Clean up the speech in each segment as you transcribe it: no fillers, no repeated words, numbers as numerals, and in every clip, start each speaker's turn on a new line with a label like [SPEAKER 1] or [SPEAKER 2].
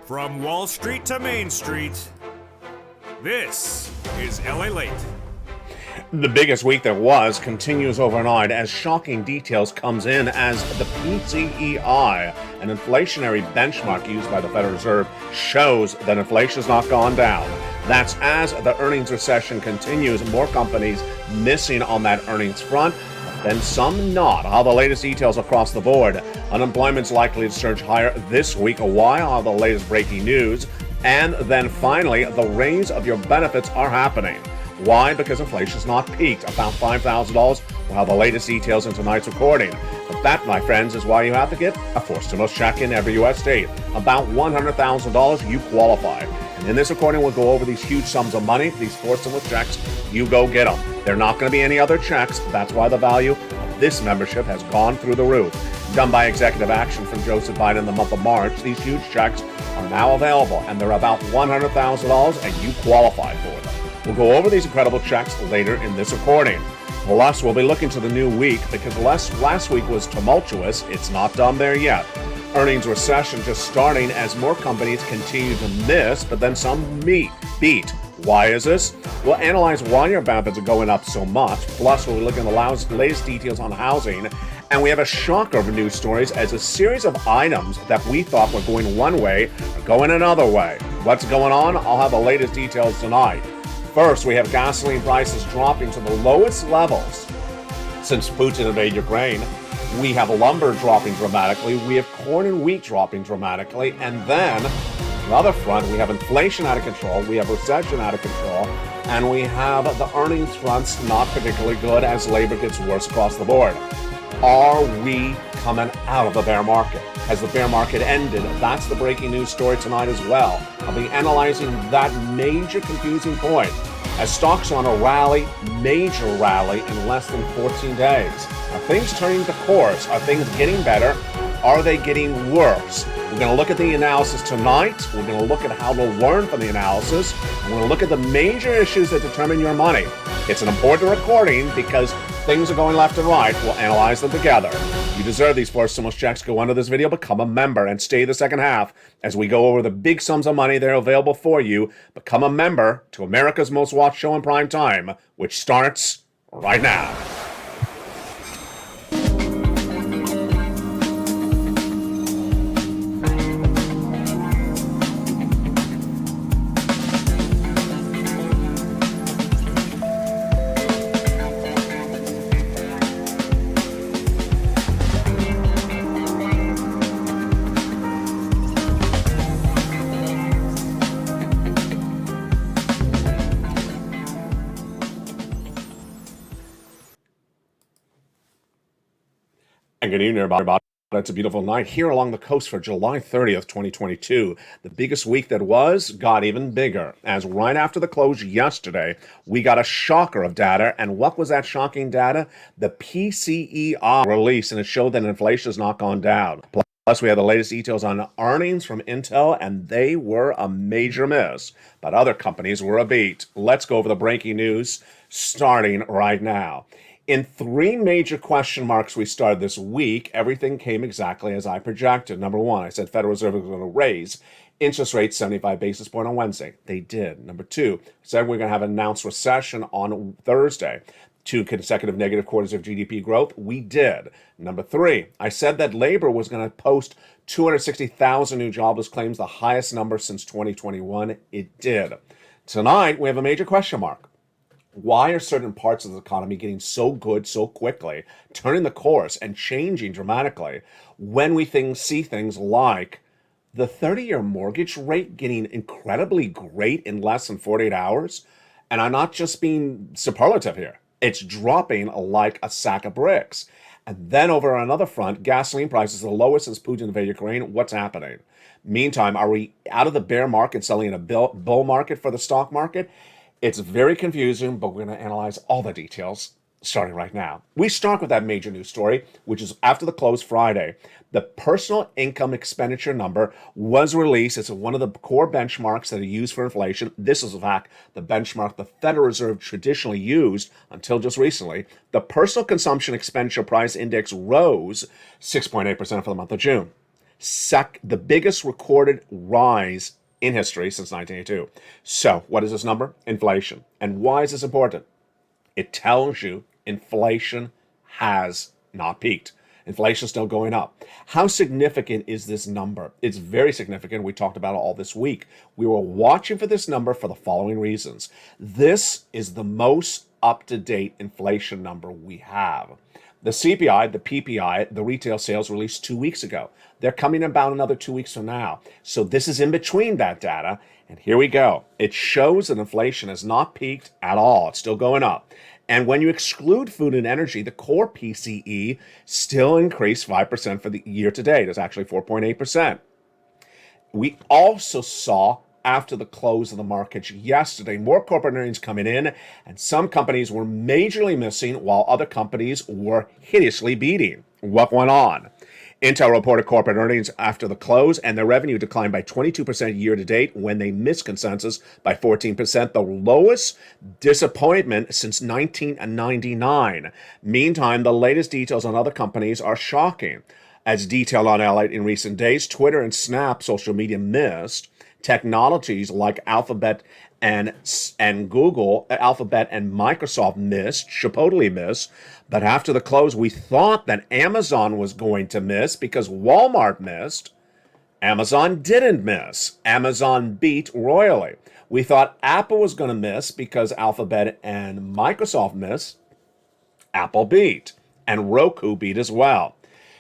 [SPEAKER 1] From Wall Street to Main Street, this is LALATE.
[SPEAKER 2] The biggest week there was continues overnight as shocking details comes in as the PCEI, an inflationary benchmark used by the Federal Reserve, shows that inflation has not gone down. That's as the earnings recession continues, more companies missing on that earnings front, then some not. How the latest details across the board. Unemployment's likely to surge higher this week. Why? How the latest breaking news. And then finally, the raise of your benefits are happening. Why? Because inflation's not peaked. About $5,000. We'll have the latest details in tonight's recording. But that, my friends, is why you have to get a forced stimulus check in every U.S. state. About $100,000, you qualify. And in this recording, we'll go over these huge sums of money, these forced stimulus checks. You go get them. There are not going to be any other checks. That's why the value of this membership has gone through the roof. Done by executive action from Joseph Biden in the month of March, these huge checks are now available, and they're about $100,000, and you qualify for them. We'll go over these incredible checks later in this recording. Plus, we'll be looking to the new week because last week was tumultuous. It's not done there yet. Earnings recession just starting as more companies continue to miss, but then some beat. Why is this? We'll analyze why your benefits are going up so much. Plus, we'll look at the latest details on housing. And we have a shocker of news stories as a series of items that we thought were going one way are going another way. What's going on? I'll have the latest details tonight. First, we have gasoline prices dropping to the lowest levels since Putin invaded Ukraine. We have lumber dropping dramatically. We have corn and wheat dropping dramatically. And then, on the other front, we have inflation out of control. We have recession out of control. And we have the earnings fronts not particularly good as labor gets worse across the board. Are we coming out of the bear market? Has the bear market ended? That's the breaking news story tonight as well. I'll be analyzing that major confusing point as stocks on a major rally in less than 14 days. Are things turning the course? Are things getting better? Are they getting worse? We're going to look at the analysis tonight. We're going to look at how to learn from the analysis. We're going to look at the major issues that determine your money. It's an important recording because things are going left and right. We'll analyze them together. You deserve these forced stimulus checks. Go under this video, become a member, and stay the second half as we go over the big sums of money that are available for you. Become a member to America's most watched show in prime time, which starts right now. And good evening, everybody. It's a beautiful night here along the coast for July 30th, 2022. The biggest week that was got even bigger, as right after the close yesterday, we got a shocker of data. And what was that shocking data? The PCEI release, and it showed that inflation has not gone down. Plus, we had the latest details on earnings from Intel, and they were a major miss, but other companies were a beat. Let's go over the breaking news starting right now. In three major question marks we started this week, everything came exactly as I projected. Number one, I said Federal Reserve was going to raise interest rates 75 basis points on Wednesday. They did. Number two, I said we're going to have an announced recession on Thursday. 2 consecutive negative quarters of GDP growth. We did. Number three, I said that labor was going to post 260,000 new jobless claims, the highest number since 2021. It did. Tonight, we have a major question mark. Why are certain parts of the economy getting so good so quickly, turning the course and changing dramatically when we see things like the 30-year mortgage rate getting incredibly great in less than 48 hours? And I'm not just being superlative here. It's dropping like a sack of bricks. And then over on another front, gasoline prices are the lowest since Putin invaded Ukraine. What's happening? Meantime, are we out of the bear market, selling in a bull market for the stock market? It's very confusing, but we're going to analyze all the details starting right now. We start with that major news story, which is after the close Friday. The personal income expenditure number was released. It's one of the core benchmarks that are used for inflation. This is, in fact, the benchmark the Federal Reserve traditionally used until just recently. The personal consumption expenditure price index rose 6.8% for the month of June. the biggest recorded rise in history since 1982. So, what is this number? Inflation. And why is this important? It tells you inflation has not peaked. Inflation is still going up. How significant is this number? It's very significant. We talked about it all this week. We were watching for this number for the following reasons. This is the most up-to-date inflation number we have. The CPI, the PPI, the retail sales released 2 weeks ago. They're coming about another 2 weeks from now. So this is in between that data. And here we go. It shows that inflation has not peaked at all. It's still going up. And when you exclude food and energy, the core PCE still increased 5% for the year to date. It's actually 4.8%. We also saw, after the close of the markets yesterday, more corporate earnings coming in, and some companies were majorly missing while other companies were hideously beating. What went on? Intel reported corporate earnings after the close, and their revenue declined by 22% year to date when they missed consensus by 14%, the lowest disappointment since 1999. Meantime, the latest details on other companies are shocking. As detailed on LALATE in recent days, Twitter and Snap social media missed. Technologies like Alphabet and Google, Alphabet and Microsoft missed, Chipotle missed. But after the close, we thought that Amazon was going to miss because Walmart missed. Amazon didn't miss. Amazon beat royally. We thought Apple was going to miss because Alphabet and Microsoft missed. Apple beat. And Roku beat as well.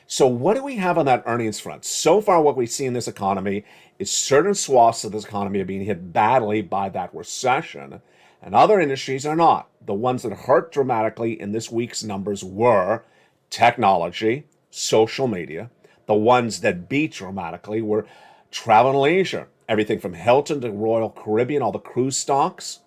[SPEAKER 2] So what do we have on that earnings front? So far, what we see in this economy is certain swaths of this economy are being hit badly by that recession, and other industries are not. The ones that hurt dramatically in this week's numbers were technology, social media. The ones that beat dramatically were travel and leisure, everything from Hilton to Royal Caribbean, all the cruise stocks.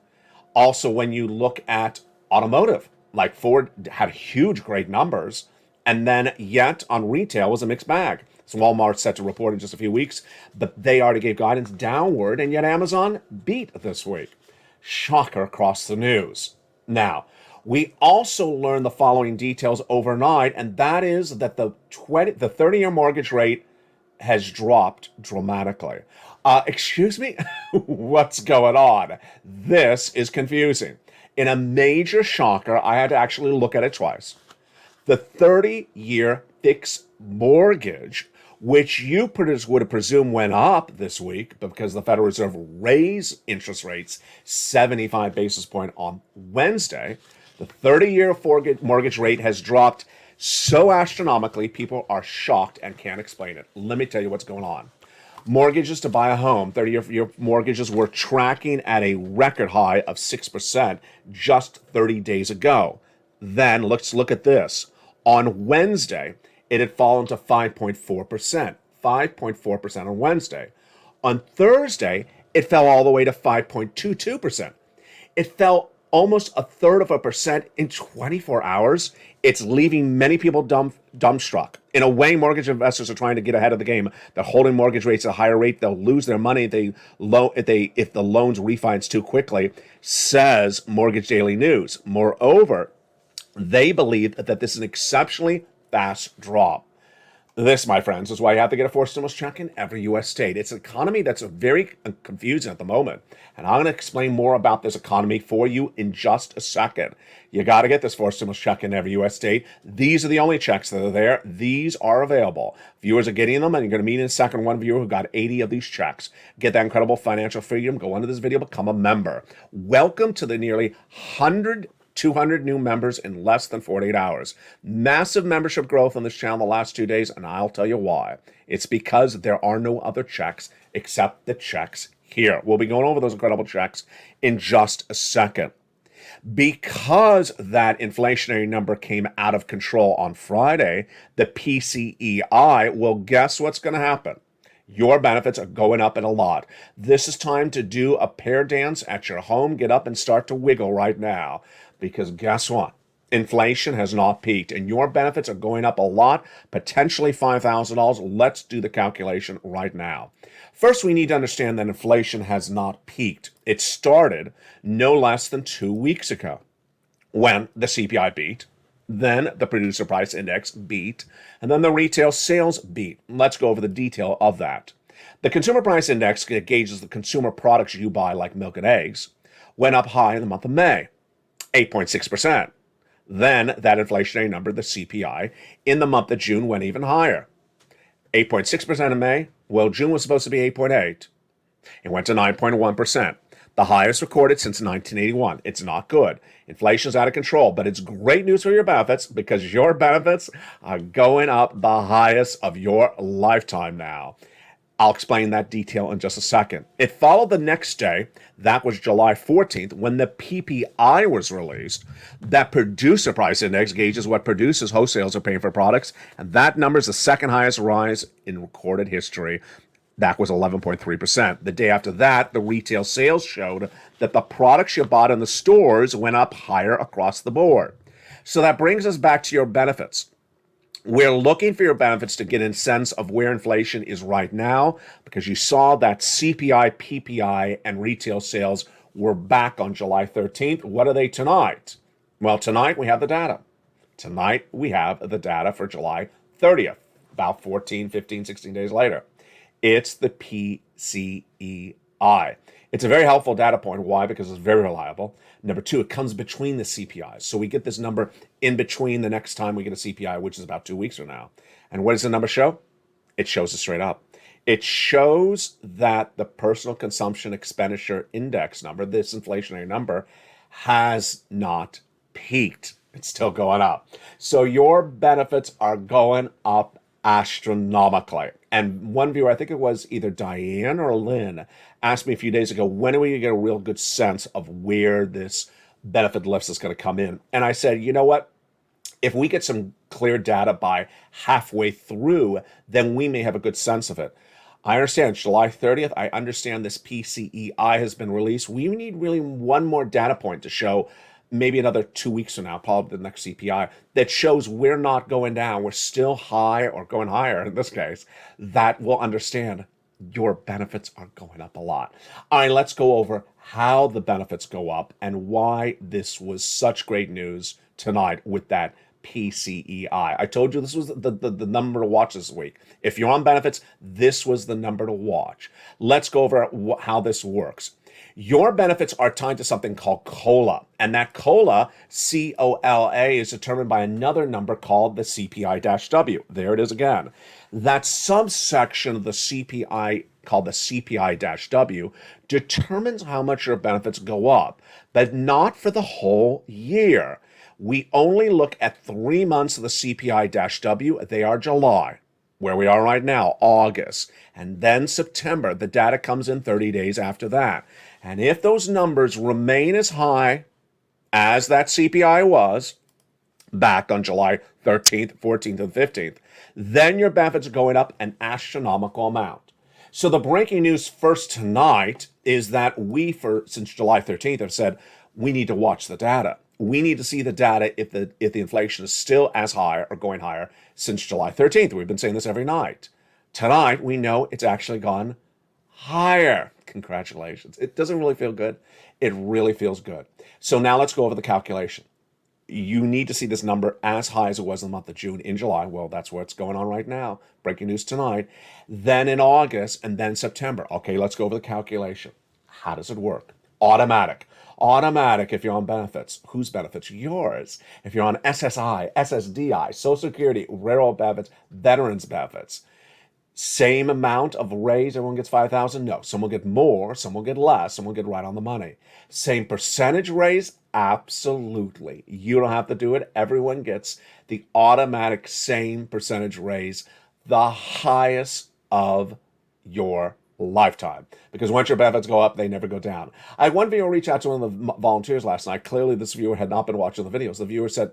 [SPEAKER 2] Also, when you look at automotive, like Ford had huge, great numbers, and then yet on retail was a mixed bag. So Walmart's set to report in just a few weeks, but they already gave guidance downward, and yet Amazon beat this week. Shocker across the news. Now, we also learned the following details overnight, and that is that the 30-year mortgage rate has dropped dramatically. Excuse me? What's going on? This is confusing. In a major shocker, I had to actually look at it twice. The 30-year fixed mortgage, which you would have presumed went up this week because the Federal Reserve raised interest rates 75 basis points on Wednesday, the 30-year mortgage rate has dropped so astronomically, people are shocked and can't explain it. Let me tell you what's going on. Mortgages to buy a home, 30-year mortgages were tracking at a record high of 6% just 30 days ago. Then let's look at this. On Wednesday, it had fallen to 5.4%. 5.4% on Wednesday. On Thursday, it fell all the way to 5.22%. It fell almost 1/3% in 24 hours. It's leaving many people dumbstruck. In a way, mortgage investors are trying to get ahead of the game. They're holding mortgage rates at a higher rate. They'll lose their money if the loans refinance too quickly, says Mortgage Daily News. Moreover, they believe that this is an exceptionally fast drop. This, my friends, is why you have to get a forced stimulus check in every U.S. state. It's an economy that's very confusing at the moment. And I'm going to explain more about this economy for you in just a second. You got to get this forced stimulus check in every U.S. state. These are the only checks that are there. These are available. Viewers are getting them, and you're going to meet in a second one viewer who got 80 of these checks. Get that incredible financial freedom. Go under this video, become a member. Welcome to the nearly 200 new members in less than 48 hours. Massive membership growth on this channel the last 2 days, and I'll tell you why. It's because there are no other checks except the checks here. We'll be going over those incredible checks in just a second. Because that inflationary number came out of control on Friday, the PCEI, well, guess what's going to happen? Your benefits are going up in a lot. This is time to do a pear dance at your home. Get up and start to wiggle right now. Because guess what? Inflation has not peaked, and your benefits are going up a lot, potentially $5,000. Let's do the calculation right now. First, we need to understand that inflation has not peaked. It started no less than 2 weeks ago when the CPI beat, Then the producer price index beat, and then the retail sales beat. Let's go over the detail of that. The consumer price index gauges the consumer products you buy, like milk and eggs, went up high in the month of May, 8.6%. Then that inflationary number, the CPI, in the month of June went even higher, 8.6% in May. Well, June was supposed to be 8.8. It went to 9.1%, the highest recorded since 1981. It's not good. Inflation's out of control, but it's great news for your benefits because your benefits are going up the highest of your lifetime now. I'll explain that detail in just a second. It followed the next day, that was July 14th, when the PPI was released. That producer price index gauges what producers, wholesalers are paying for products, and that number is the second highest rise in recorded history. That was 11.3%. The day after that, the retail sales showed that the products you bought in the stores went up higher across the board. So that brings us back to your benefits. We're looking for your benefits to get a sense of where inflation is right now, because you saw that CPI, PPI, and retail sales were back on July 13th. What are they tonight? Well, tonight we have the data. Tonight we have the data for July 30th, about 14, 15, 16 days later. It's the PCEI. It's a very helpful data point. Why? Because it's very reliable. Number two, it comes between the CPIs. So we get this number in between the next time we get a CPI, which is about 2 weeks from now. And what does the number show? It shows it straight up. It shows that the personal consumption expenditure index number, this inflationary number, has not peaked. It's still going up. So your benefits are going up astronomically. And one viewer, I think it was either Diane or Lynn, asked me a few days ago, when are we going to get a real good sense of where this benefit lift is going to come in? And I said, you know what? If we get some clear data by halfway through, then we may have a good sense of it. I understand it's July 30th. I understand this PCEI has been released. We need really one more data point to show, maybe another 2 weeks from now, probably the next CPI, that shows we're not going down. We're still high or going higher in this case. That will understand your benefits are going up a lot. All right, let's go over how the benefits go up and why this was such great news tonight with that PCEI. I told you this was the number to watch this week. If you're on benefits, this was the number to watch. Let's go over how this works. Your benefits are tied to something called COLA, and that COLA, C-O-L-A, is determined by another number called the CPI-W. There it is again. That subsection of the CPI, called the CPI-W, determines how much your benefits go up, but not for the whole year. We only look at 3 months of the CPI-W. They are July, where we are right now, August, and then September. The data comes in 30 days after that. And if those numbers remain as high as that CPI was back on July 13th, 14th, and 15th, then your benefits are going up an astronomical amount. So the breaking news first tonight is that since July 13th, have said we need to watch the data. We need to see the data if the inflation is still as high or going higher since July 13th. We've been saying this every night. Tonight, we know it's actually gone higher. Congratulations. It doesn't really feel good. It really feels good. So now let's go over the calculation. You need to see this number as high as it was in the month of June, in July. Well, that's what's going on right now. Breaking news tonight. Then in August, and then September. Okay, let's go over the calculation. How does it work? Automatic. Automatic if you're on benefits. Whose benefits? Yours. If you're on SSI, SSDI, Social Security, railroad benefits, veterans benefits. Same amount of raise, everyone gets $5,000? No. Some will get more, some will get less, some will get right on the money. Same percentage raise? Absolutely. You don't have to do it. Everyone gets the automatic same percentage raise, the highest of your lifetime. Because once your benefits go up, they never go down. I had one viewer reach out to one of the volunteers last night. Clearly, this viewer had not been watching the videos. The viewer said,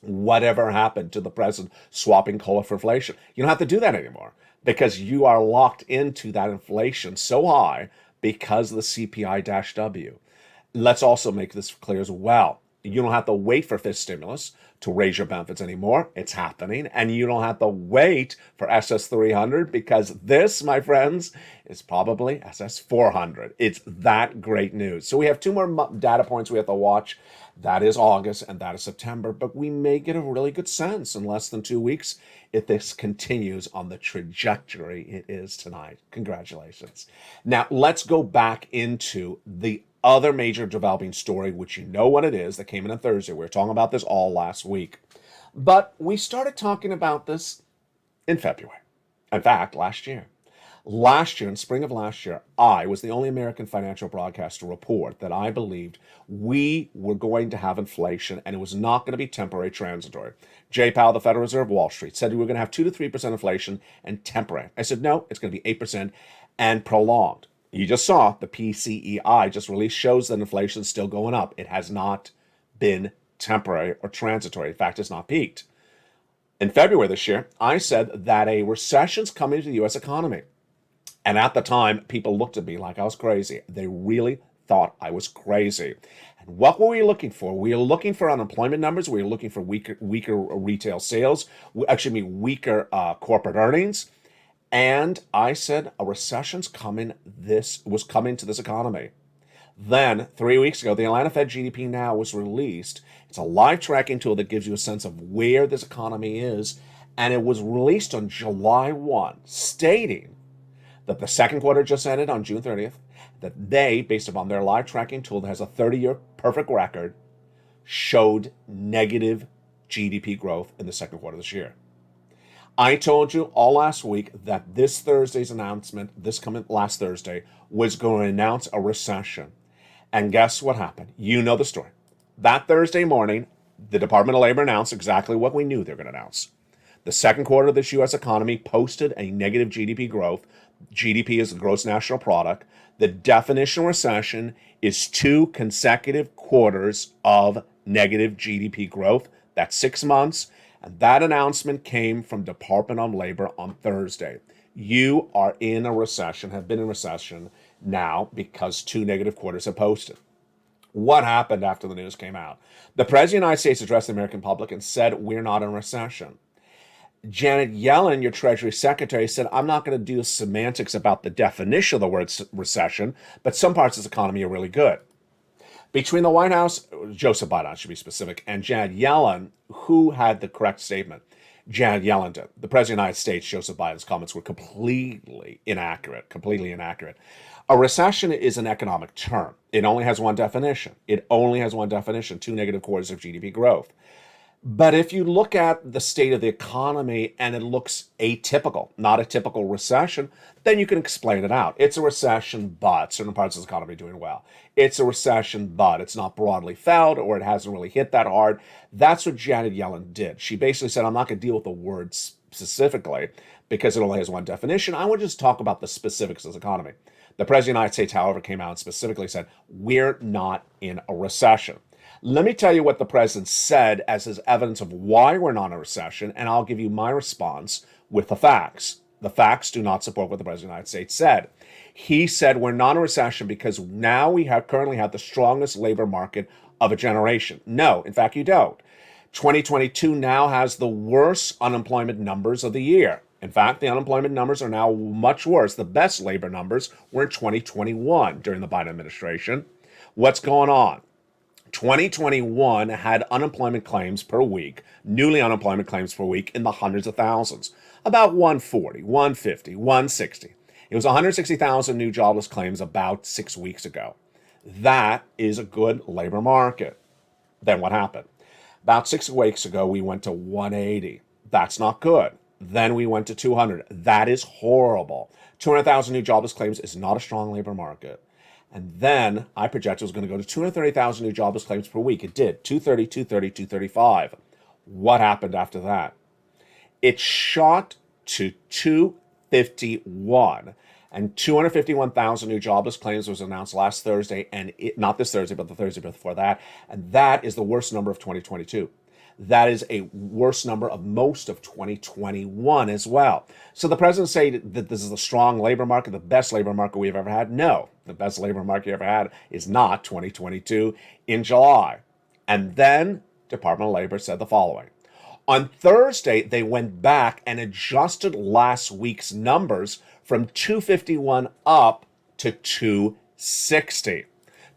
[SPEAKER 2] whatever happened to the president swapping COLA for inflation? You don't have to do that anymore because you are locked into that inflation so high because of the CPI-W. Let's also make this clear as well. You don't have to wait for fifth stimulus to raise your benefits anymore. It's happening. And you don't have to wait for SS 300 because this, my friends, is probably SS 400. It's that great news. So we have two more data points we have to watch. That is August and that is September, but we may get a really good sense in less than 2 weeks if this continues on the trajectory it is tonight. Congratulations. Now, let's go back into the other major developing story, which you know what it is, that came in on Thursday. We were talking about this all last week. But we started talking about this in February. In fact, last year. Last year, in spring of last year, I was the only American financial broadcaster to report that I believed we were going to have inflation and it was not going to be temporary, transitory. Jay Powell, the Federal Reserve, Wall Street, said we were going to have 2 to 3% inflation and temporary. I said, no, it's going to be 8% and prolonged. You just saw the PCEI just released shows that inflation is still going up. It has not been temporary or transitory. In fact, it's not peaked. In February this year, I said that a recession's coming to the U.S. economy. And at the time, people looked at me like I was crazy. They really thought I was crazy. And what were we looking for? We were looking for unemployment numbers. We were looking for weaker retail sales, weaker corporate earnings. And I said a recession's coming. This was coming to this economy. Then, 3 weeks ago, the Atlanta Fed GDP Now was released. It's a live tracking tool that gives you a sense of where this economy is. And it was released on July 1, stating that the second quarter just ended on June 30th, that they, based upon their live tracking tool that has a 30-year perfect record, showed negative GDP growth in the second quarter of this year. I told you all last week that this Thursday's announcement, last Thursday, was going to announce a recession. And guess what happened? You know the story. That Thursday morning, the Department of Labor announced exactly what we knew they were going to announce. The second quarter of this U.S. economy posted a negative GDP growth. GDP is the gross national product. The definition of recession is 2 consecutive quarters of negative GDP growth. That's 6 months. And that announcement came from Department of Labor on Thursday. You are in a recession, have been in recession now because 2 negative quarters have posted. What happened after the news came out? The President of the United States addressed the American public and said, we're not in recession. Janet Yellen, your Treasury Secretary, said, I'm not going to do semantics about the definition of the word recession, but some parts of this economy are really good. Between the White House, Joseph Biden, I should be specific, and Janet Yellen, who had the correct statement? Janet Yellen did. The President of the United States, Joseph Biden's comments were completely inaccurate. A recession is an economic term. It only has one definition. 2 negative quarters of GDP growth. But if you look at the state of the economy and it looks atypical, not a typical recession, then you can explain it out. It's a recession, but certain parts of the economy are doing well. It's a recession, but it's not broadly felt or it hasn't really hit that hard. That's what Janet Yellen did. She basically said, I'm not going to deal with the words specifically because it only has one definition. I want to just talk about the specifics of the economy. The President of the United States, however, came out and specifically said, we're not in a recession. Let me tell you what the president said as his evidence of why we're not in a recession, and I'll give you my response with the facts. The facts do not support what the President of the United States said. He said we're not in a recession because now we currently have the strongest labor market of a generation. No, in fact, you don't. 2022 now has the worst unemployment numbers of the year. In fact, the unemployment numbers are now much worse. The best labor numbers were in 2021 during the Biden administration. What's going on? 2021 had unemployment claims per week, newly unemployment claims per week in the hundreds of thousands, about 140, 150, 160. It was 160,000 new jobless claims about 6 weeks ago. That is a good labor market. Then what happened? About 6 weeks ago, we went to 180. That's not good. Then we went to 200. That is horrible. 200,000 new jobless claims is not a strong labor market. And then I projected it was going to go to 230,000 new jobless claims per week. It did. 230, 230, 235. What happened after that? It shot to 251. And 251,000 new jobless claims was announced last Thursday, and not this Thursday, but the Thursday before that. And that is the worst number of 2022. That is a worse number of most of 2021 as well. So the president said that this is a strong labor market, the best labor market we've ever had. No, the best labor market you ever had is not 2022 in July. And then Department of Labor said the following. On Thursday, they went back and adjusted last week's numbers from 251 up to 260.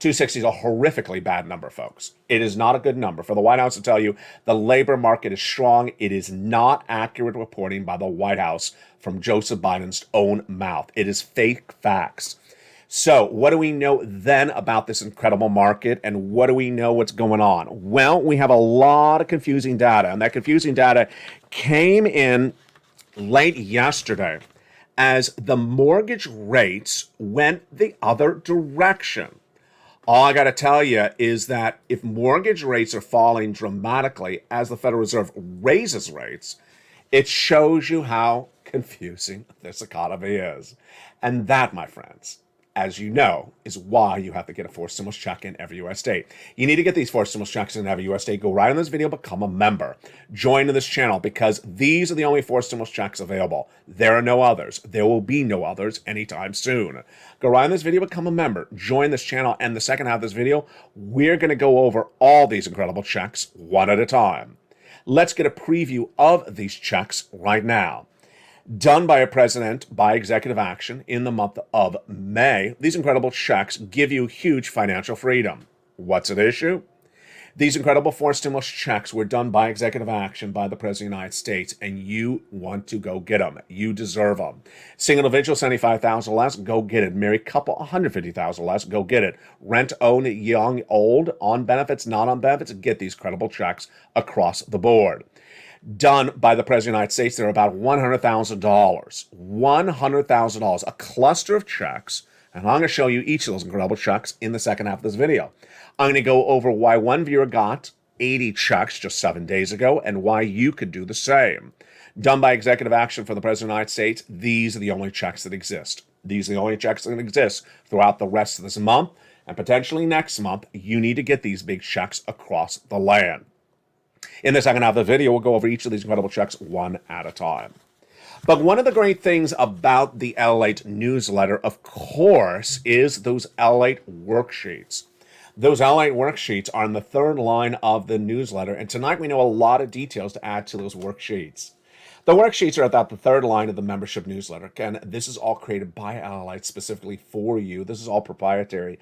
[SPEAKER 2] 260 is a horrifically bad number, folks. It is not a good number. For the White House to tell you the labor market is strong, it is not accurate reporting by the White House from Joseph Biden's own mouth. It is fake facts. So what do we know then about this incredible market, and what do we know what's going on? Well, we have a lot of confusing data, and that confusing data came in late yesterday as the mortgage rates went the other direction. All I got to tell you is that if mortgage rates are falling dramatically as the Federal Reserve raises rates, it shows you how confusing this economy is. And that, my friends, as you know, is why you have to get a forced stimulus check in every U.S. state. You need to get these forced stimulus checks in every U.S. state. Go right on this video, become a member. Join this channel because these are the only forced stimulus checks available. There are no others. There will be no others anytime soon. Go right on this video, become a member. Join this channel, and the second half of this video, we're going to go over all these incredible checks one at a time. Let's get a preview of these checks right now. Done by a president by executive action in the month of May, these incredible checks give you huge financial freedom. What's at issue? These incredible forced stimulus checks were done by executive action by the President of the United States, and you want to go get them. You deserve them. Single individual, $75,000 less, go get it. Married couple, $150,000 less, go get it. Rent, own, young, old, on benefits, not on benefits, get these credible checks across the board. Done by the President of the United States, they're about $100,000. $100,000, a cluster of checks, and I'm going to show you each of those incredible checks in the second half of this video. I'm going to go over why one viewer got 80 checks just 7 days ago and why you could do the same. Done by executive action for the President of the United States, these are the only checks that exist. These are the only checks that exist throughout the rest of this month, and potentially next month. You need to get these big checks across the land. In the second half of the video, we'll go over each of these incredible checks one at a time. But one of the great things about the LALATE newsletter, of course, is those LALATE worksheets. Those LALATE worksheets are in the third line of the newsletter, and tonight we know a lot of details to add to those worksheets. The worksheets are about the third line of the membership newsletter, and this is all created by LALATE specifically for you. This is all proprietary,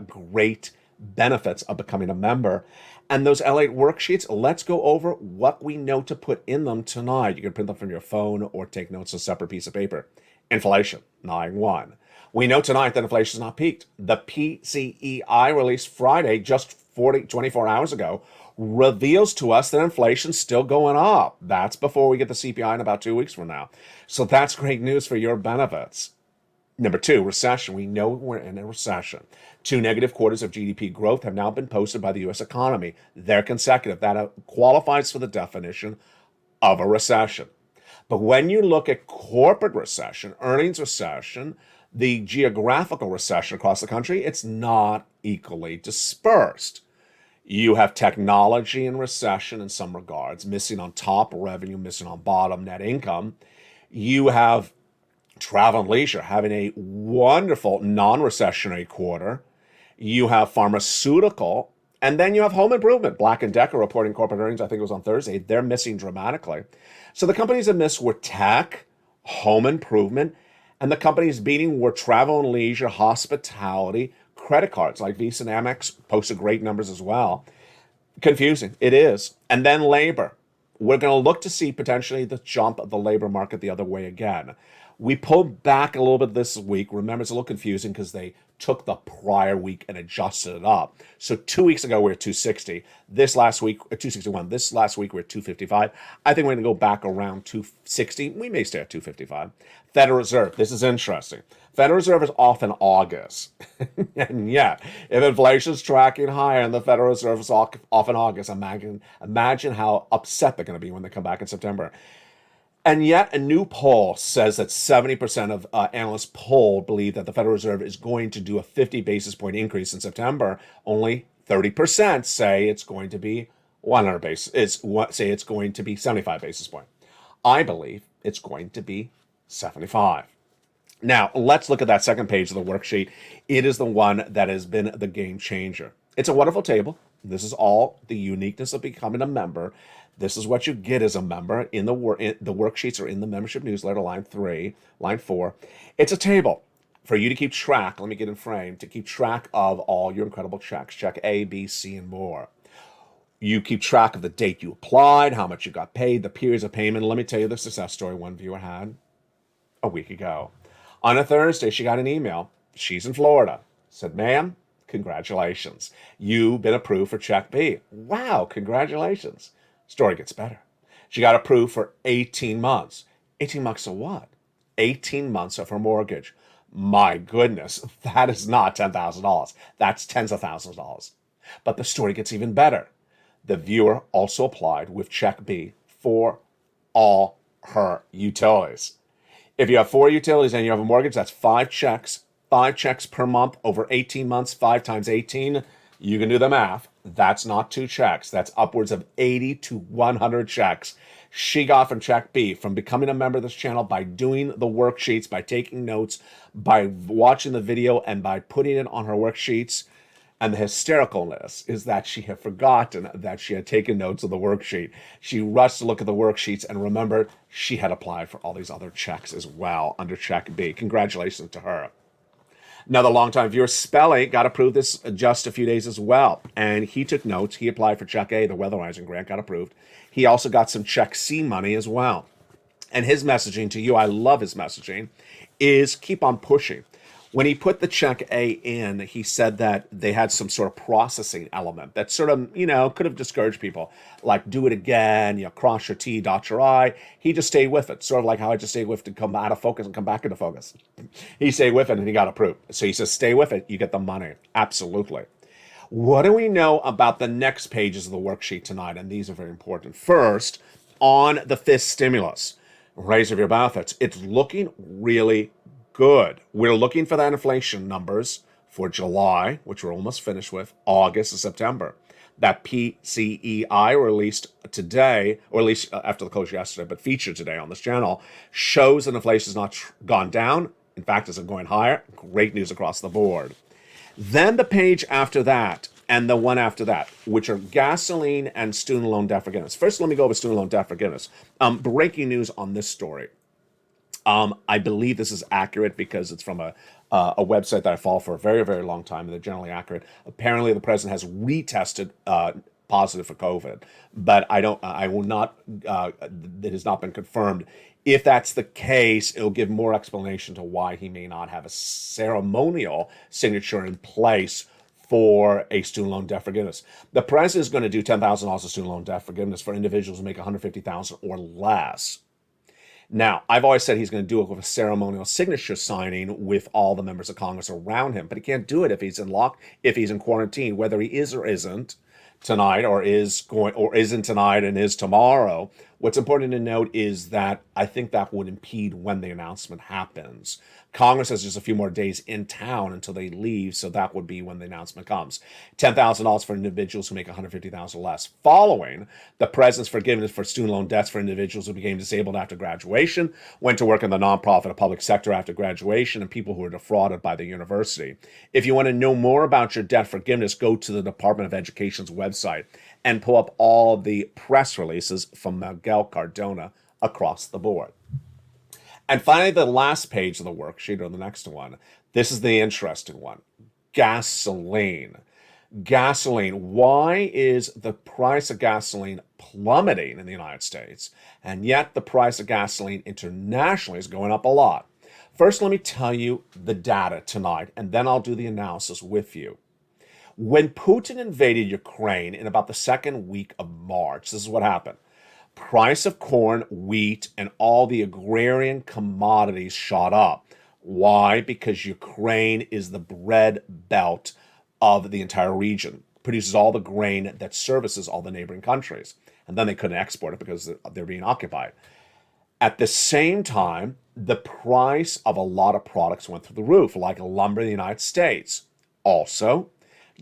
[SPEAKER 2] great benefits of becoming a member. And those LALATE worksheets, let's go over what we know to put in them tonight. You can print them from your phone or take notes on a separate piece of paper. Inflation, 9-1. We know tonight that inflation is not peaked. The PCEI released Friday, just 24 hours ago, reveals to us that inflation's still going up. That's before we get the CPI in about 2 weeks from now. So that's great news for your benefits. Number 2, recession. We know we're in a recession. 2 negative quarters of GDP growth have now been posted by the U.S. economy. They're consecutive. That qualifies for the definition of a recession. But when you look at corporate recession, earnings recession, the geographical recession across the country, it's not equally dispersed. You have technology in recession in some regards, missing on top revenue, missing on bottom net income. You have travel and leisure having a wonderful non-recessionary quarter. You have pharmaceutical, and then you have home improvement. Black & Decker reporting corporate earnings, I think it was on Thursday. They're missing dramatically. So the companies that missed were tech, home improvement, and the companies beating were travel and leisure, hospitality, credit cards like Visa and Amex posted great numbers as well. Confusing, it is. And then labor. We're going to look to see potentially the jump of the labor market the other way again. We pulled back a little bit this week. Remember, it's a little confusing because they took the prior week and adjusted it up. So 2 weeks ago, we were at 260. This last week, 261. This last week, we're at 255. I think we're going to go back around 260. We may stay at 255. Federal Reserve. This is interesting. Federal Reserve is off in August. And yet, if inflation's tracking higher and the Federal Reserve is off in August, imagine how upset they're going to be when they come back in September. And yet, a new poll says that 70% of analysts polled believe that the Federal Reserve is going to do a 50 basis point increase in September. Only 30% say it's going to be 100 basis. Say it's going to be 75 basis point. I believe it's going to be 75. Now, let's look at that second page of the worksheet. It is the one that has been the game changer. It's a wonderful table. This is all the uniqueness of becoming a member. This is what you get as a member. The worksheets are in the membership newsletter, line 3, line 4. It's a table. for you to keep track, let me get in frame, to keep track of all your incredible checks, check A, B, C, and more. You keep track of the date you applied, how much you got paid, the periods of payment. Let me tell you the success story one viewer had a week ago. On a Thursday, she got an email. She's in Florida. Said, ma'am, congratulations. You've been approved for check B. Wow, congratulations. Story gets better. She got approved for 18 months. 18 months of what? 18 months of her mortgage. My goodness, that is not $10,000. That's tens of thousands of dollars. But the story gets even better. The viewer also applied with check B for all her utilities. If you have 4 utilities and you have a mortgage, that's 5 checks per month over 18 months, 5 times 18. You can do the math. That's not 2 checks. That's upwards of 80 to 100 checks she got from check B from becoming a member of this channel, by doing the worksheets, by taking notes, by watching the video, and by putting it on her worksheets. And the hystericalness is that she had forgotten that she had taken notes of the worksheet. She rushed to look at the worksheets and remembered she had applied for all these other checks as well under check B. Congratulations to her. Now, the longtime viewer Spelly got approved this just a few days as well. And he took notes. He applied for check A, the weatherizing grant, got approved. He also got some check C money as well. And his messaging to you, I love his messaging, is keep on pushing. When he put the check A in, he said that they had some sort of processing element that sort of, could have discouraged people. Like, do it again, cross your T, dot your I. He just stayed with it. Sort of like how I just stayed with it to come out of focus and come back into focus. He stayed with it and he got approved. So he says, stay with it, you get the money. Absolutely. What do we know about the next pages of the worksheet tonight? And these are very important. First, on the fifth stimulus, raise of your benefits. It's looking really good. We're looking for that inflation numbers for July, which we're almost finished with, August and September. That PCEI released today, or at least after the close yesterday, but featured today on this channel, shows that inflation has not gone down. In fact, it's going higher. Great news across the board. Then the page after that and the one after that, which are gasoline and student loan debt forgiveness. First, let me go over student loan debt forgiveness. Breaking news on this story. I believe this is accurate because it's from a website that I follow for a very, very long time, and they're generally accurate. Apparently, the president has retested positive for COVID, but I will not, it has not been confirmed. If that's the case, it'll give more explanation to why he may not have a ceremonial signature in place for a student loan debt forgiveness. The president is going to do $10,000 of student loan debt forgiveness for individuals who make $150,000 or less. Now, I've always said he's going to do it with a ceremonial signature signing with all the members of Congress around him, but he can't do it if he's in quarantine, whether he is or isn't tonight, or isn't tonight and is tomorrow. What's important to note is that I think that would impede when the announcement happens. Congress has just a few more days in town until they leave, so that would be when the announcement comes. $10,000 for individuals who make $150,000 less. Following the president's forgiveness for student loan debts for individuals who became disabled after graduation, went to work in the nonprofit or public sector after graduation, and people who were defrauded by the university. If you want to know more about your debt forgiveness, go to the Department of Education's website and pull up all the press releases from Miguel Cardona across the board. And finally, the last page of the worksheet, or the next one, this is the interesting one. Gasoline. Gasoline. Why is the price of gasoline plummeting in the United States, and yet the price of gasoline internationally is going up a lot? First, let me tell you the data tonight, and then I'll do the analysis with you. When Putin invaded Ukraine in about the second week of March, this is what happened. Price of corn, wheat, and all the agrarian commodities shot up. Why? Because Ukraine is the bread belt of the entire region. Produces all the grain that services all the neighboring countries. And then they couldn't export it because they're being occupied. At the same time, the price of a lot of products went through the roof, like lumber in the United States. Also,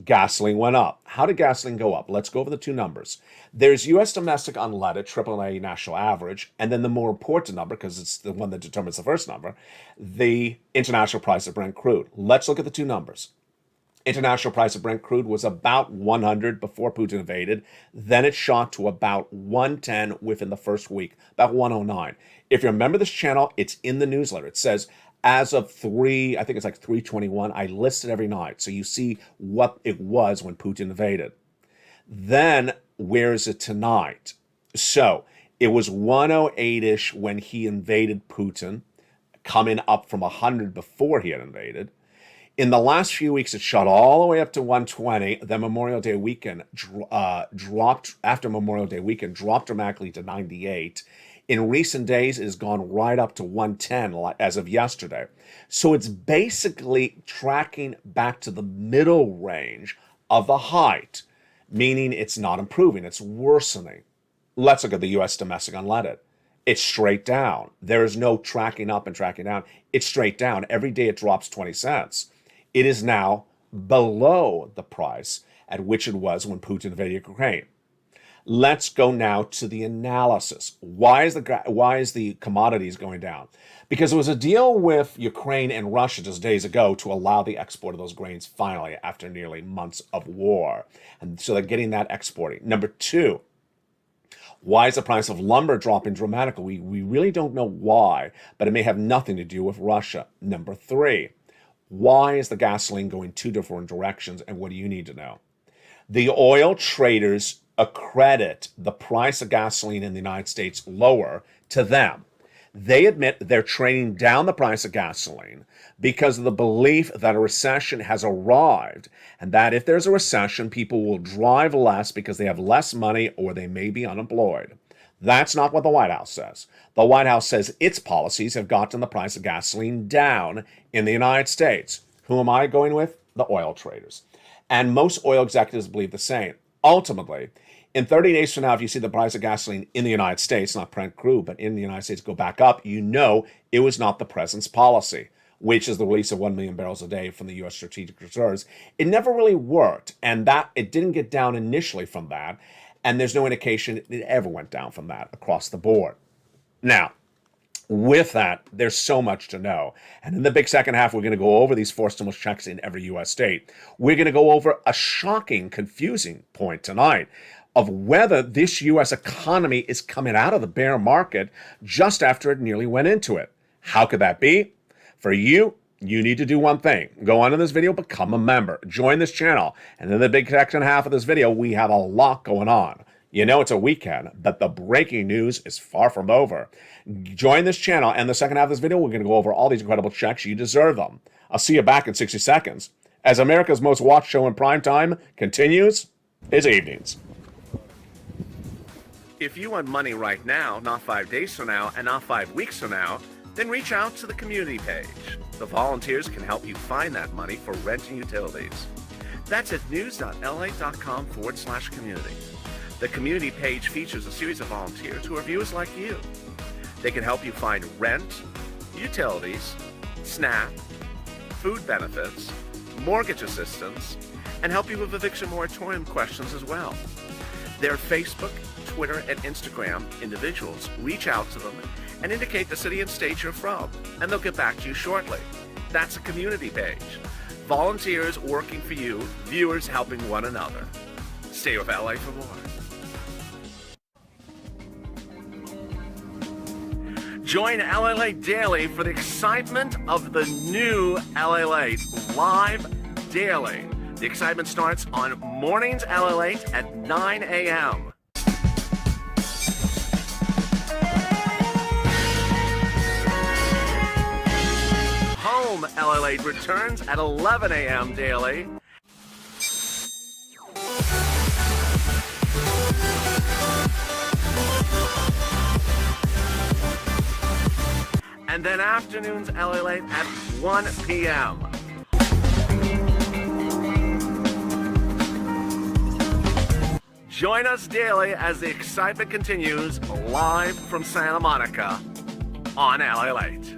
[SPEAKER 2] gasoline went up. How did gasoline go up? Let's go over the two numbers. There's U.S. domestic unleaded, AAA national average, and then the more important number, because it's the one that determines the first number, the international price of Brent crude. Let's look at the two numbers. International price of Brent crude was about 100 before Putin invaded. Then it shot to about 110 within the first week, about 109. If you remember this channel, it's in the newsletter. It says As of I think it's like 3:21, I list it every night. So you see what it was when Putin invaded. Then where is it tonight? So it was 108-ish when he invaded Putin, coming up from 100 before he had invaded. In the last few weeks, it shot all the way up to 120. Then Memorial Day weekend dropped, after Memorial Day weekend, dropped dramatically to 98. In recent days, it has gone right up to 110 as of yesterday. So it's basically tracking back to the middle range of the height, meaning it's not improving, it's worsening. Let's look at the U.S. domestic unleaded. It's straight down. There is no tracking up and tracking down. It's straight down. Every day it drops 20 cents. It is now below the price at which it was when Putin invaded Ukraine. Let's go now to the analysis. Why is the commodities going down? Because there was a deal with Ukraine and Russia just days ago to allow the export of those grains finally after nearly months of war. And so they're getting that exporting. Number two, why is the price of lumber dropping dramatically? We really don't know why, but it may have nothing to do with Russia. Number three, why is the gasoline going two different directions, and what do you need to know? The oil traders accredit the price of gasoline in the United States lower to them. They admit they're trading down the price of gasoline because of the belief that a recession has arrived, and that if there's a recession, people will drive less because they have less money or they may be unemployed. That's not what the White House says. The White House says its policies have gotten the price of gasoline down in the United States. Who am I going with? The oil traders. And most oil executives believe the same. Ultimately, in 30 days from now, if you see the price of gasoline in the United States, not Brent crude, but in the United States go back up, you know it was not the president's policy, which is the release of 1 million barrels a day from the U.S. strategic reserves. It never really worked, and that it didn't get down initially from that, and there's no indication it ever went down from that across the board. Now, with that, there's so much to know. And in the big second half, we're going to go over these 4 stimulus checks in every U.S. state. We're going to go over a shocking, confusing point tonight of whether this U.S. economy is coming out of the bear market just after it nearly went into it. How could that be? For you, you need to do one thing. Go on in this video, become a member. Join this channel. And in the big second half of this video, we have a lot going on. You know it's a weekend, but the breaking news is far from over. Join this channel, and the second half of this video, we're going to go over all these incredible checks. You deserve them. I'll see you back in 60 seconds. As America's most watched show in prime time continues, its evenings. If you want money right now, not 5 days from now, and not 5 weeks from now, then reach out to the community page. The volunteers can help you find that money for rent and utilities. That's at news.lalate.com/community. The community page features a series of volunteers who are viewers like you. They can help you find rent, utilities, SNAP, food benefits, mortgage assistance, and help you with eviction moratorium questions as well. Their Facebook, Twitter, and Instagram individuals reach out to them and indicate the city and state you're from, and they'll get back to you shortly. That's a community page. Volunteers working for you, viewers helping one another. Stay with LA for more. Join LALATE Daily for the excitement of the new LALATE live daily. The excitement starts on mornings LALATE at 9 a.m. Home LALATE returns at 11 a.m. daily. And then afternoons LALATE at 1 p.m. Join us daily as the excitement continues live from Santa Monica on LALATE.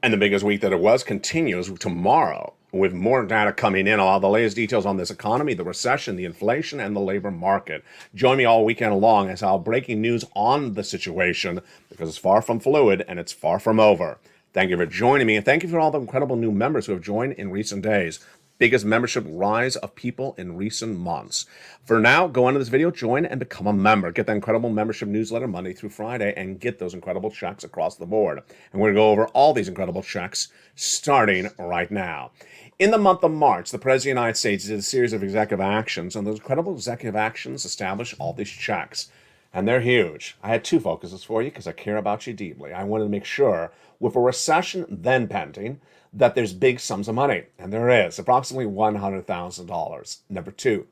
[SPEAKER 2] And the biggest week that it was continues tomorrow with more data coming in. All the latest details on this economy, the recession, the inflation, and the labor market. Join me all weekend long as I'll breaking news on the situation because it's far from fluid and it's far from over. Thank you for joining me, and thank you for all the incredible new members who have joined in recent days. biggest membership rise of people in recent months. For now, go onto this video, join, and become a member. Get that incredible membership newsletter Monday through Friday and get those incredible checks across the board. And we're going to go over all these incredible checks starting right now. In the month of March, the President of the United States did a series of executive actions, and those incredible executive actions established all these checks. And they're huge. I had two focuses for you because I care about you deeply. I wanted to make sure, with a recession then pending, that there's big sums of money. And there is, approximately $100,000. Number two,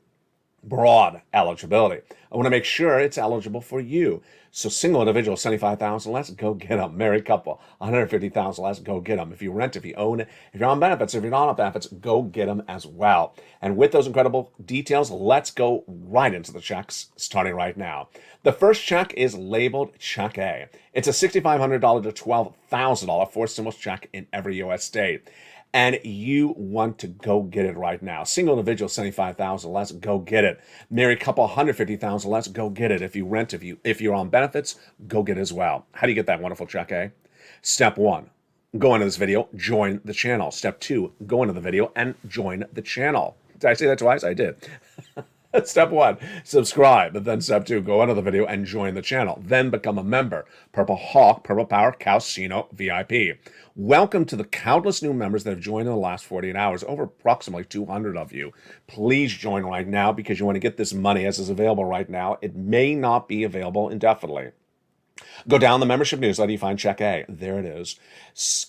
[SPEAKER 2] broad eligibility. I want to make sure it's eligible for you. So single individual, 75,000 less, go get them. Married couple, 150,000 less, go get them. If you rent, if you own it, if you're on benefits, if you're not on benefits, go get them as well. And with those incredible details, let's go right into the checks, starting right now. The first check is labeled Check A. It's a $6,500 to $12,000 forced stimulus check in every U.S. state. And you want to go get it right now. Single individual, 75,000 less, go get it. Married couple, 150,000 less, go get it. If you rent, if you're on benefits, go get it as well. How do you get that wonderful check, eh? Step one, go into this video, join the channel. Step two, go into the video and join the channel. Did I say that twice? I did. Step one, subscribe. But then step two, go into the video and join the channel. Then become a member. Purple Hawk, Purple Power, Casino VIP. Welcome to the countless new members that have joined in the last 48 hours, over approximately 200 of you. Please join right now because you want to get this money as is available right now. It may not be available indefinitely. Go down the membership newsletter, you find Check A. There it is.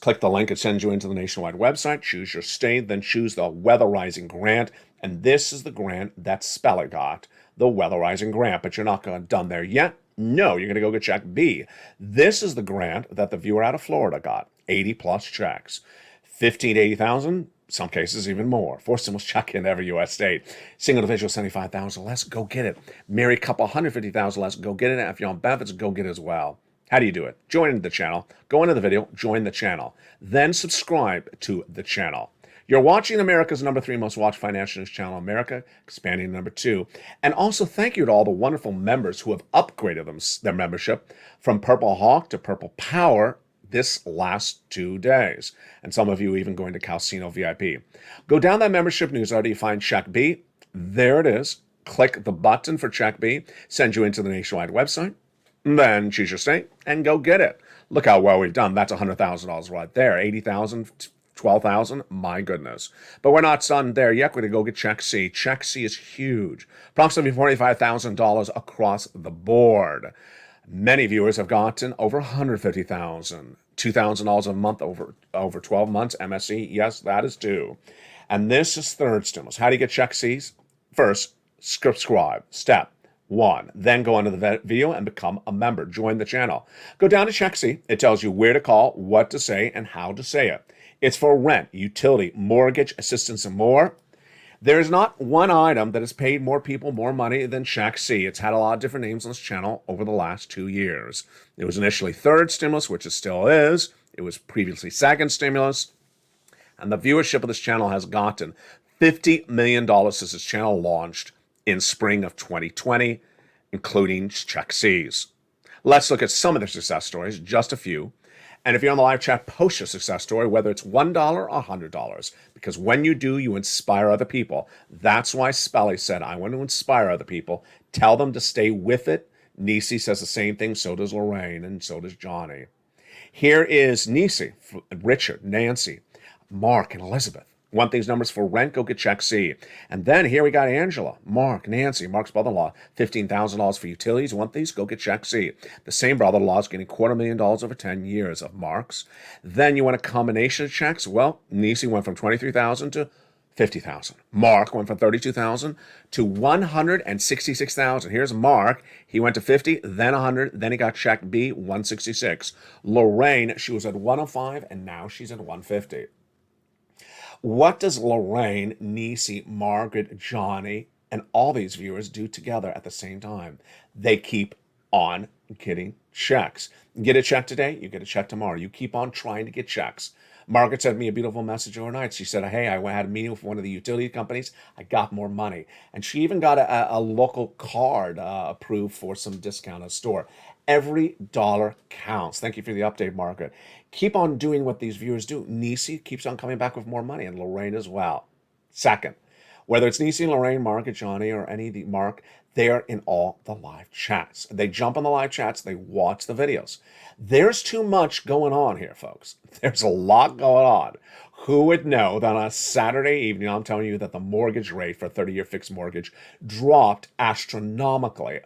[SPEAKER 2] Click the link, it sends you into the nationwide website. Choose your state, then choose the Weatherizing Grant. And this is the grant that Speller got, the Weatherizing Grant. But you're not done there yet. No, you're going to go get Check B. This is the grant that the viewer out of Florida got. 80 plus checks. 15 to 80,000, some cases even more. Forced stimulus check in every U.S. state. Single individual, 75,000 less, go get it. Married couple, 150,000 less, go get it. And if you're on benefits, go get it as well. How do you do it? Join the channel. Go into the video, join the channel. Then subscribe to the channel. You're watching America's #3 most watched financial news channel in America, expanding to #2. And also thank you to all the wonderful members who have upgraded their membership from Purple Hawk to Purple Power this last 2 days. And some of you even going to Casino VIP. Go down that membership newsletter, you find Check B. There it is. Click the button for Check B, send you into the nationwide website, then choose your state and go get it. Look how well we've done. That's $100,000 right there. 80,000, 12,000, my goodness. But we're not done there yet. We're going to go get Check C. Check C is huge. Approximately $45,000 across the board. Many viewers have gotten over $150,000. $2,000 a month over 12 months. MSC, yes, that is due. And this is third stimulus. How do you get Check C's? First, subscribe. Step one. Then go onto the video and become a member. Join the channel. Go down to Check C. It tells you where to call, what to say, and how to say it. It's for rent, utility, mortgage, assistance, and more. There is not one item that has paid more people more money than Check C. It's had a lot of different names on this channel over the last 2 years. It was initially third stimulus, which it still is. It was previously second stimulus. And the viewership of this channel has gotten $50 million since this channel launched in spring of 2020, including Check C's. Let's look at some of their success stories, just a few. And if you're on the live chat, post your success story, whether it's $1 or $100, because when you do, you inspire other people. That's why Spelly said, I want to inspire other people. Tell them to stay with it. Nisi says the same thing. So does Lorraine, and so does Johnny. Here is Nisi, Richard, Nancy, Mark, and Elizabeth. Want these numbers for rent? Go get Check C. And then here we got Angela, Mark, Nancy, Mark's brother-in-law, $15,000 for utilities. Want these? Go get Check C. The same brother-in-law is getting $250,000 over 10 years of Mark's. Then you want a combination of checks? Well, Nisi went from $23,000 to $50,000. Mark went from $32,000 to $166,000. Here's Mark. He went to 50, then 100, then he got Check B, 166. Lorraine, she was at 105, and now she's at 150. What does Lorraine, Nisi, Margaret, Johnny, and all these viewers do together at the same time? They keep on getting checks. Get a check today, you get a check tomorrow. You keep on trying to get checks. Margaret sent me a beautiful message overnight. She said, hey, I had a meeting with one of the utility companies. I got more money. And she even got a local card approved for some discount at a store. Every dollar counts. Thank you for the update, Margaret. Keep on doing what these viewers do. Nisi keeps on coming back with more money, and Lorraine as well. Second, whether it's Niecy, Lorraine, Mark, or Johnny, or any of the Mark, they're in all the live chats. They jump on the live chats, they watch the videos. There's too much going on here, folks. There's a lot going on. Who would know that on a Saturday evening, I'm telling you that the mortgage rate for a 30-year fixed mortgage dropped astronomically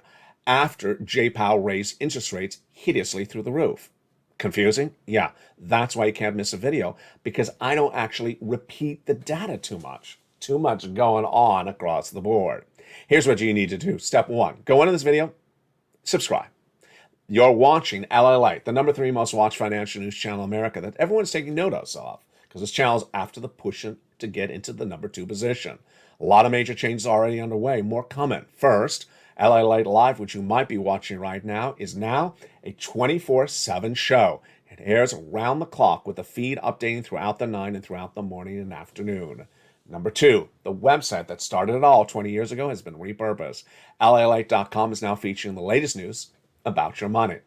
[SPEAKER 2] after Jay Powell raised interest rates hideously through the roof. Confusing? Yeah, that's why you can't miss a video, because I don't actually repeat the data too much. Too much going on across the board. Here's what you need to do. Step one, go into this video, subscribe. You're watching LALATE, the number 3 most watched financial news channel in America that everyone's taking notice of, because this channel's after the pushing to get into the number 2 position. A lot of major changes already underway, more coming. First, LALATE Live, which you might be watching right now, is now a 24/7 show. It airs around the clock with a feed updating throughout the night and throughout the morning and afternoon. Number 2, the website that started it all 20 years ago has been repurposed. LALATE.com is now featuring the latest news about your money.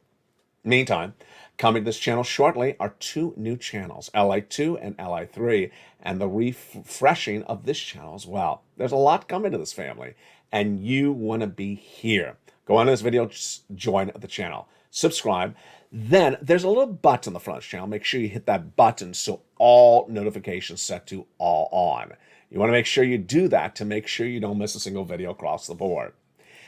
[SPEAKER 2] Meantime, coming to this channel shortly are 2 new channels, LA2 and LA3, and the refreshing of this channel as well. There's a lot coming to this family, and you want to be here. Go on to this video, just join the channel, subscribe. Then there's a little button on the front of the channel. Make sure you hit that button so all notifications set to all on. You want to make sure you do that to make sure you don't miss a single video across the board.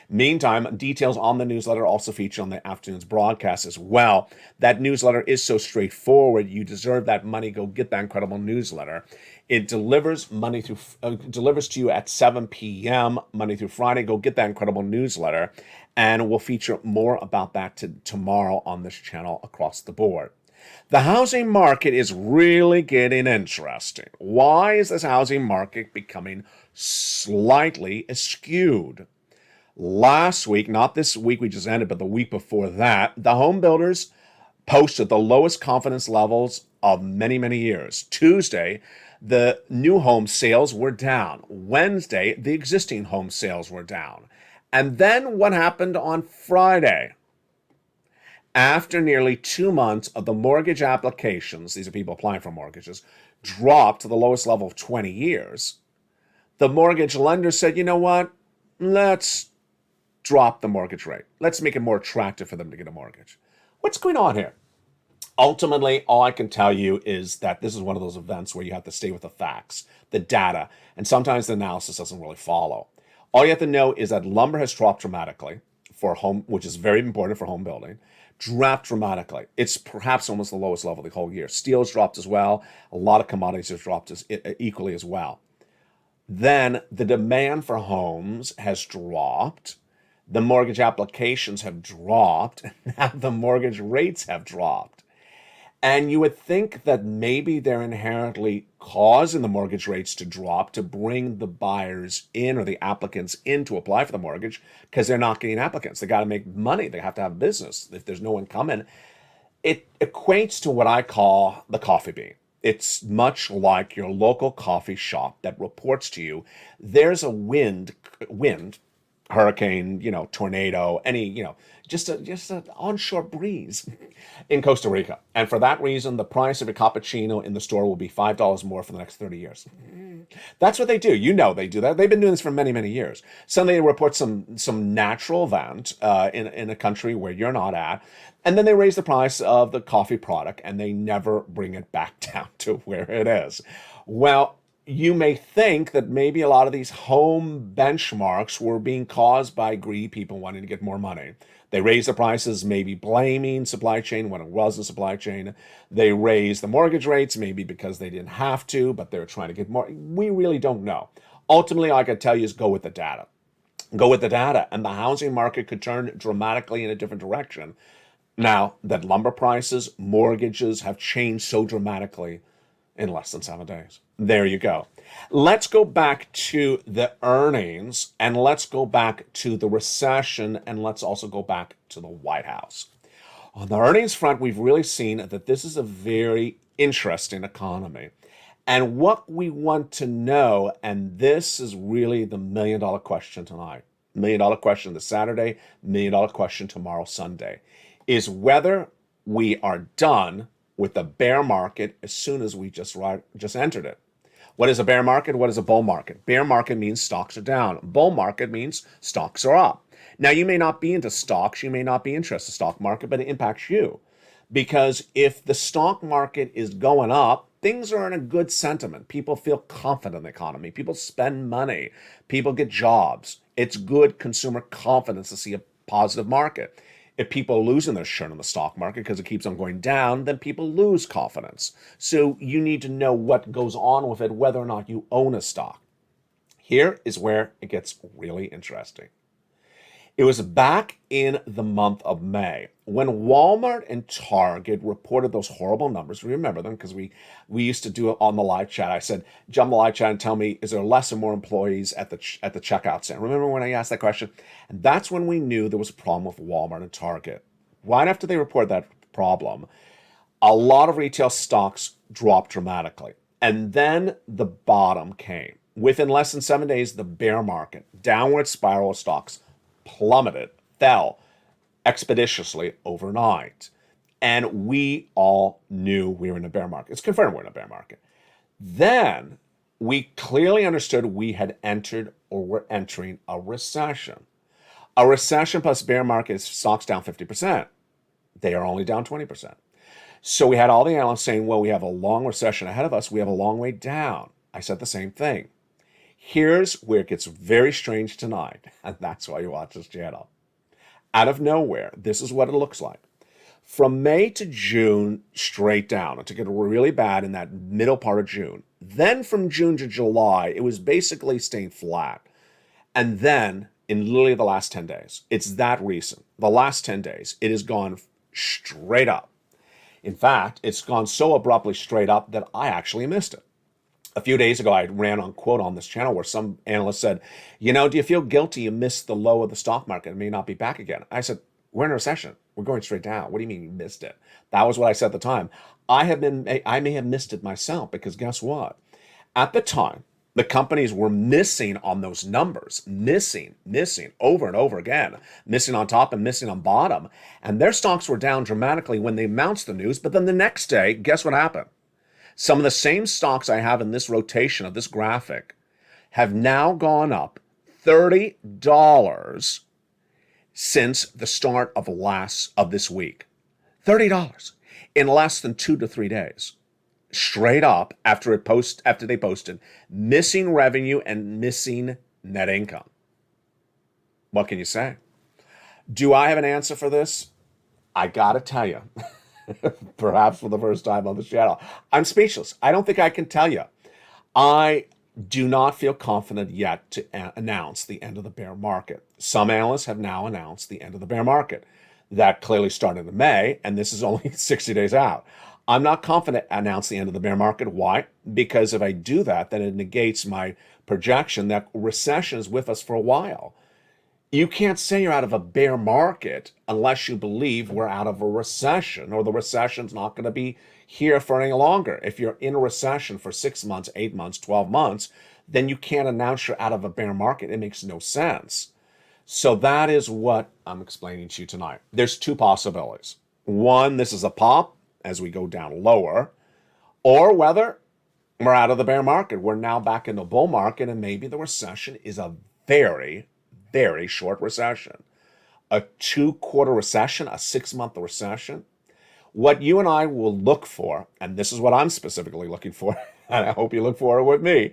[SPEAKER 2] Meantime, details on the newsletter also feature on the afternoon's broadcast as well. That newsletter is so straightforward. You deserve that money. Go get that incredible newsletter. It delivers delivers to you at 7 p.m. Monday through Friday. Go get that incredible newsletter, and we'll feature more about that tomorrow on this channel across the board. The housing market is really getting interesting. Why is this housing market becoming slightly skewed? Last week, not this week we just ended, but the week before that, the home builders posted the lowest confidence levels of many, many years. Tuesday, the new home sales were down. Wednesday, the existing home sales were down. And then what happened on Friday? After nearly 2 months of the mortgage applications, these are people applying for mortgages, dropped to the lowest level of 20 years, the mortgage lender said, you know what? Let's drop the mortgage rate. Let's make it more attractive for them to get a mortgage. What's going on here? Ultimately, all I can tell you is that this is one of those events where you have to stay with the facts, the data, and sometimes the analysis doesn't really follow. All you have to know is that lumber has dropped dramatically for home, which is very important for home building, dropped dramatically. It's perhaps almost the lowest level the whole year. Steel's dropped as well. A lot of commodities have dropped equally as well. Then the demand for homes has dropped. The mortgage applications have dropped. Now the mortgage rates have dropped. And you would think that maybe they're inherently causing the mortgage rates to drop to bring the buyers in or the applicants in to apply for the mortgage, because they're not getting applicants. They got to make money. They have to have business. If there's no one coming, it equates to what I call the coffee bean. It's much like your local coffee shop that reports to you there's a wind, hurricane, tornado, any, just an onshore breeze in Costa Rica. And for that reason, the price of a cappuccino in the store will be $5 more for the next 30 years. That's what they do. They do that. They've been doing this for many, many years. Suddenly they report some natural event in a country where you're not at, and then they raise the price of the coffee product, and they never bring it back down to where it is. Well, you may think that maybe a lot of these home benchmarks were being caused by greedy people wanting to get more money. They raised the prices, maybe blaming supply chain when it wasn't supply chain. They raised the mortgage rates, maybe because they didn't have to, but they were trying to get more. We really don't know. Ultimately, all I can tell you is go with the data. Go with the data, and the housing market could turn dramatically in a different direction now that lumber prices, mortgages have changed so dramatically in less than 7 days. There you go. Let's go back to the earnings, and let's go back to the recession, and let's also go back to the White House. On the earnings front, we've really seen that this is a very interesting economy. And what we want to know, and this is really the million-dollar question tonight, million-dollar question this Saturday, million-dollar question tomorrow, Sunday, is whether we are done with the bear market as soon as we just entered it. What is a bear market? What is a bull market? Bear market means stocks are down. Bull market means stocks are up. Now, you may not be into stocks, you may not be interested in the stock market, but it impacts you. Because if the stock market is going up, things are in a good sentiment. People feel confident in the economy. People spend money. People get jobs. It's good consumer confidence to see a positive market. If people are losing their shirt in the stock market because it keeps on going down, then people lose confidence. So you need to know what goes on with it, whether or not you own a stock. Here is where it gets really interesting. It was back in the month of May when Walmart and Target reported those horrible numbers. We remember them because we used to do it on the live chat. I said, jump on the live chat and tell me, is there less or more employees at the checkout center? Remember when I asked that question? And that's when we knew there was a problem with Walmart and Target. Right after they reported that problem, a lot of retail stocks dropped dramatically. And then the bottom came. Within less than 7 days, the bear market, downward spiral of stocks, plummeted, fell expeditiously overnight. And we all knew we were in a bear market. It's confirmed we're in a bear market. Then we clearly understood we had entered or were entering a recession. A recession plus bear market is stocks down 50%. They are only down 20%. So we had all the analysts saying, well, we have a long recession ahead of us. We have a long way down. I said the same thing. Here's where it gets very strange tonight, and that's why you watch this channel. Out of nowhere, this is what it looks like. From May to June, straight down. It took it really bad in that middle part of June. Then from June to July, it was basically staying flat. And then, in literally the last 10 days, it's that recent. The last 10 days, it has gone straight up. In fact, it's gone so abruptly straight up that I actually missed it. A few days ago, I ran on quote on this channel where some analyst said, do you feel guilty you missed the low of the stock market and may not be back again? I said, we're in a recession. We're going straight down. What do you mean you missed it? That was what I said at the time. I may have missed it myself because guess what? At the time, the companies were missing on those numbers, missing over and over again, missing on top and missing on bottom. And their stocks were down dramatically when they announced the news. But then the next day, guess what happened? Some of the same stocks I have in this rotation of this graphic have now gone up $30 since the start of this week. $30 in less than 2 to 3 days. Straight up after they posted missing revenue and missing net income. What can you say? Do I have an answer for this? I gotta tell you. Perhaps for the first time on the channel, I'm speechless. I don't think I can tell you. I do not feel confident yet to announce the end of the bear market. Some analysts have now announced the end of the bear market. That clearly started in May, and this is only 60 days out. I'm not confident to announce the end of the bear market. Why? Because if I do that, then it negates my projection that recession is with us for a while. You can't say you're out of a bear market unless you believe we're out of a recession or the recession's not going to be here for any longer. If you're in a recession for 6 months, 8 months, 12 months, then you can't announce you're out of a bear market. It makes no sense. So that is what I'm explaining to you tonight. There's two possibilities. One, this is a pop as we go down lower, or whether we're out of the bear market. We're now back in the bull market, and maybe the recession is a very short recession. A 2-quarter recession, a 6-month recession. What you and I will look for, and this is what I'm specifically looking for, and I hope you look for it with me,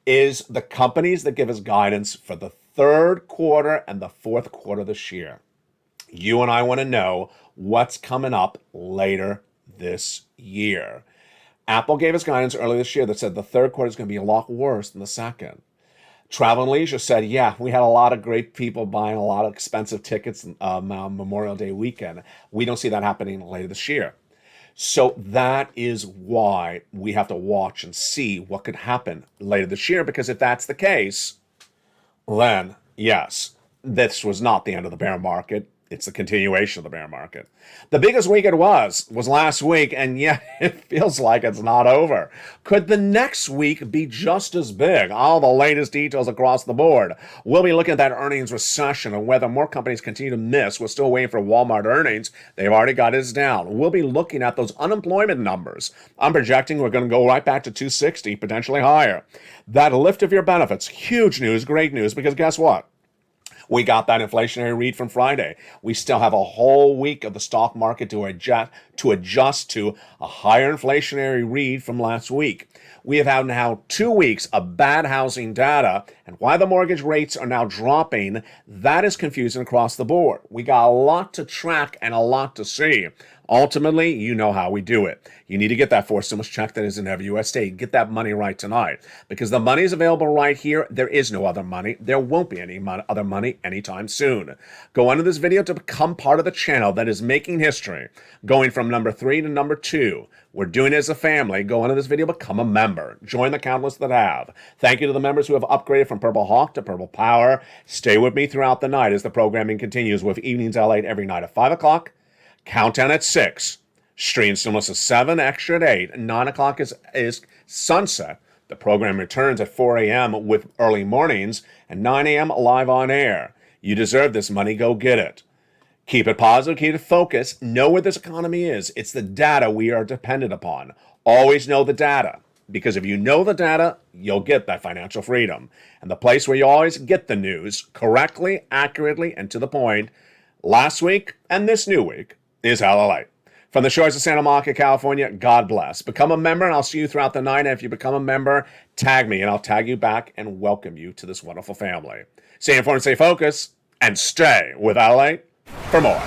[SPEAKER 2] is the companies that give us guidance for the third quarter and the fourth quarter this year. You and I want to know what's coming up later this year. Apple gave us guidance earlier this year that said the third quarter is going to be a lot worse than the second. Travel and Leisure said, yeah, we had a lot of great people buying a lot of expensive tickets Memorial Day weekend. We don't see that happening later this year. So that is why we have to watch and see what could happen later this year, because if that's the case, then yes, this was not the end of the bear market. It's the continuation of the bear market. The biggest week it was last week, and yet it feels like it's not over. Could the next week be just as big? All the latest details across the board. We'll be looking at that earnings recession and whether more companies continue to miss. We're still waiting for Walmart earnings. They've already got us down. We'll be looking at those unemployment numbers. I'm projecting we're going to go right back to 260, potentially higher. That lift of your benefits, huge news, great news, because guess what? We got that inflationary read from Friday. We still have a whole week of the stock market to adjust to a higher inflationary read from last week. We have had now 2 weeks of bad housing data, and why the mortgage rates are now dropping, that is confusing across the board. We got a lot to track and a lot to see. Ultimately, you know how we do it. You need to get that fourth stimulus check that is in every U.S. state. Get that money right tonight. Because the money is available right here. There is no other money. There won't be any other money anytime soon. Go under this video to become part of the channel that is making history. Going from number 3 to number 2. We're doing it as a family. Go under this video, become a member. Join the countless that have. Thank you to the members who have upgraded from Purple Hawk to Purple Power. Stay with me throughout the night as the programming continues with evenings LALATE every night at 5 o'clock. Countdown at 6. Stream stimulus at 7, extra at 8. 9 o'clock is sunset. The program returns at 4 a.m. with early mornings and 9 a.m. live on air. You deserve this money. Go get it. Keep it positive. Keep it focused. Know where this economy is. It's the data we are dependent upon. Always know the data. Because if you know the data, you'll get that financial freedom. And the place where you always get the news correctly, accurately, and to the point, last week and this new week, is LALATE. From the shores of Santa Monica, California, God bless. Become a member, and I'll see you throughout the night. And if you become a member, tag me, and I'll tag you back and welcome you to this wonderful family. Stay informed, stay focused, and stay with LALATE for more.